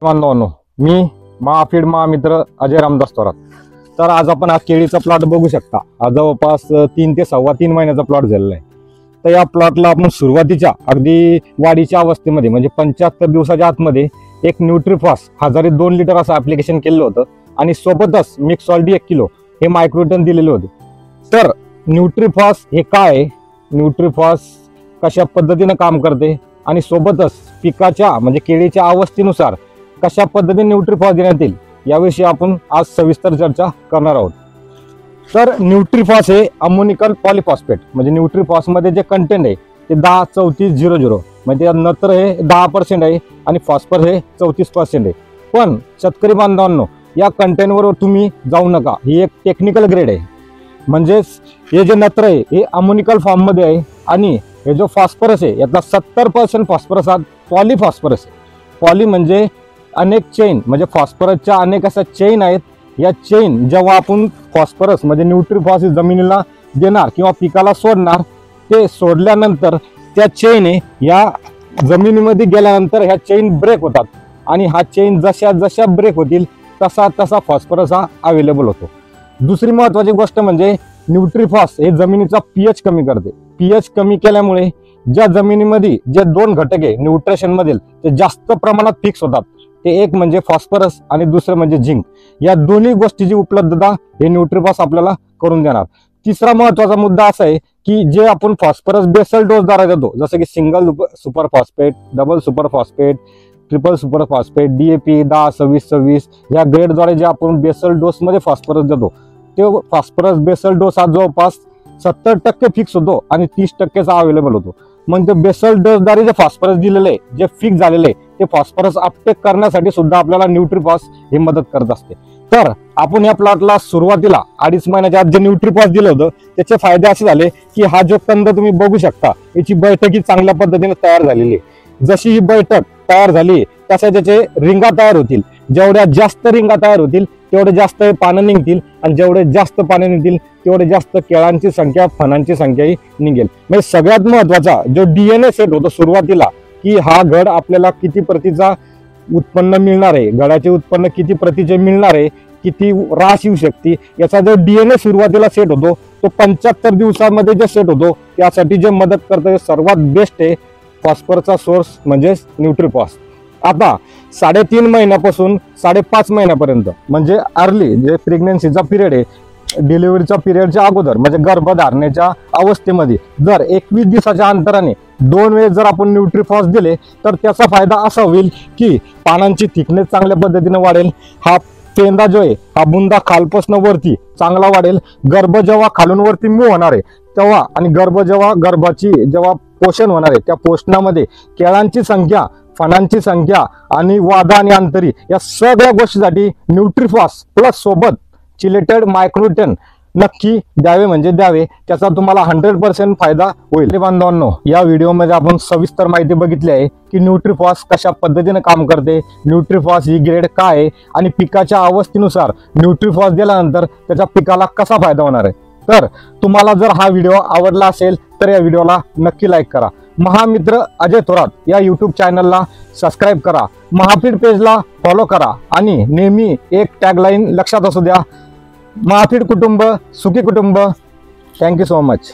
बांधवांनो, मी महाफीड महामित्र अजय रामदास थोरात. तर आज आपण हा केळीचा प्लॉट बघू शकता. हा जवळपास 3 ते 3.25 महिन्याचा प्लॉट झालेला आहे. तर या प्लॉटला आपण सुरुवातीच्या अगदी वाढीच्या अवस्थेमध्ये म्हणजे 75 दिवसाच्या आतमध्ये एक न्यूट्रीफॉस 1002 लिटर असं ऍप्लिकेशन केलेलं होतं आणि सोबतच मिक्स सॉल्ट 1 किलो हे मायक्रोटन दिलेले होते. तर न्यूट्रीफॉस हे काय आहे, न्यूट्रीफॉस कशा पद्धतीने काम करते आणि सोबतच पिकाच्या म्हणजे केळीच्या अवस्थेनुसार कशा पद्धतीने न्यूट्रीफॉस देण्यात येईल याविषयी आपण आज सविस्तर चर्चा करणार आहोत. तर न्यूट्रीफॉस हे अमोनिकल पॉलिफॉस्फेट म्हणजे न्यूट्रीफॉस मध्ये जे कंटेंट आहे ते 10-34-00 म्हणजे नत्र हे 10% आहे आणि फॉस्फर हे 34% आहे. पण शेतकरी बांधवांनो, या कंटेंटवर तुम्ही जाऊ नका. ही एक टेक्निकल ग्रेड आहे. म्हणजेच हे जे नत्र आहे हे अमोनिकल फॉर्म मध्ये आहे आणि हे जो फॉस्फरस आहे यातला 70% फॉस्फरस हा पॉलिफॉस्फरस आहे. पॉली म्हणजे अनेक चेन म्हणजे फॉस्फरसच्या अनेक अशा चेन आहेत. या चेन जेव्हा आपण फॉस्फरस म्हणजे न्यूट्रीफॉस जमिनीला देणार किंवा पिकाला सोडणार, ते सोडल्यानंतर त्या चेन या जमिनीमध्ये गेल्यानंतर ह्या चेन ब्रेक होतात आणि हा चेन जशा जशा ब्रेक होतील तसा तसा फॉस्फरस हा अवेलेबल होतो. दुसरी महत्त्वाची गोष्ट म्हणजे न्यूट्रीफॉस हे जमिनीचा पीएच कमी करते. पीएच कमी केल्यामुळे ज्या जमिनीमध्ये जे 2 घटक आहे न्यूट्रिशन मधील ते जास्त प्रमाणात फिक्स होतात. ते एक म्हणजे फॉस्फरस आणि दुसरं म्हणजे झिंक. या दोन्ही गोष्टीची उपलब्धता हे न्यूट्रीफॉस आपल्याला करून देणार. तिसरा महत्त्वाचा मुद्दा असा आहे की जे आपण फॉस्फरस बेसल डोस द्वारा देतो, जसं की single super phosphate, double super phosphate, triple super phosphate, DAP 10-26-26 या ग्रेडद्वारे जे आपण बेसल डोस मध्ये फॉस्फरस देतो, ते फॉस्फरस बेसल डोस हा जवळपास 70% फिक्स होतो आणि 30%चा अवेलेबल होतो. म्हणजे बेसल डोसद्वारे जे फॉस्फरस दिलेले आहे, जे फिक्स झालेले आहे, ते फॉस्फरस अपटेक करण्यासाठी सुद्धा आपल्याला न्यूट्रीफॉस हे मदत करत असते. तर आपण या प्लॉटला सुरुवातीला 2.5 महिन्याच्या आत जे न्यूट्रीफॉस दिलं होतं त्याचे फायदे असे झाले की हा जो कंद तुम्ही बघू शकता याची बैठक ही चांगल्या पद्धतीने तयार झालेली आहे. जशी ही बैठक तयार झाली तशा त्याचे रिंगा तयार होतील. जेवढ्या जास्त रिंगा तयार होतील तेवढे जास्त पानं निघतील आणि जेवढे जास्त पानं निघतील तेवढे जास्त केळांची संख्या, फणांची संख्याही निघेल. म्हणजे सगळ्यात महत्वाचा जो DNA सेट होतो सुरुवातीला की हा घड आपल्याला किती प्रतीचा उत्पन्न मिळणार आहे, घडाचे उत्पन्न किती प्रतीचे मिळणार आहे, किती रास येऊ शकते, याचा जो DNA सुरुवातीला सेट होतो तो 75 दिवसांमध्ये जे सेट होतो त्यासाठी जे मदत करतं सर्वात बेस्ट आहे फॉस्फरसचा सोर्स म्हणजे न्यूट्रीफॉस. आता 3.5 महिन्यापासून 5.5 महिन्यापर्यंत म्हणजे अर्ली जे प्रेग्नन्सीचा पिरियड आहे, डिलिव्हरीचा पिरियडच्या अगोदर म्हणजे गर्भधारणेच्या अवस्थेमध्ये जर 21 दिवसाच्या अंतराने 2 वेळेस जर आपण न्यूट्रीफॉस दिले तर त्याचा फायदा असा होईल की पानांची थिकनेस चांगल्या पद्धतीने वाढेल. हा पेंदा जो आहे हा बुंदा खालपासून वरती चांगला वाढेल. गर्भ जेव्हा खालून वरती मूव्ह होणार आहे तेव्हा आणि गर्भाची जेव्हा पोषण होणार आहे त्या पोषणामध्ये केळांची संख्या, फणांची संख्या आणि वादा आणि अंतरी या सगळ्या गोष्टीसाठी न्यूट्रीफॉस प्लस सोबत चिलेटेड मायक्रोटन नक्की द्यावे म्हणजे द्यावे. त्याचा तुम्हाला 100% फायदा होईल. बांधवांनो, या व्हिडिओमध्ये आपण सविस्तर माहिती बघितली आहे की न्यूट्रीफॉस कशा पद्धतीने काम करते, न्यूट्रीफॉस ही ग्रेड काय आहे आणि पिकाच्या अवस्थेनुसार न्यूट्रीफॉस दिल्यानंतर त्याच्या पिकाला कसा फायदा होणार आहे. तर तुम्हाला जर हा व्हिडिओ आवडला असेल तर या व्हिडिओला नक्की लाईक करा. महामित्र अजय थोरात या YouTube चॅनलला सबस्क्राईब करा. महाफीड पेजला फॉलो करा आणि नेहमी एक टॅगलाईन लक्षात असू द्या, महाफीड कुटुंब सुखी कुटुंब. Thank you so much.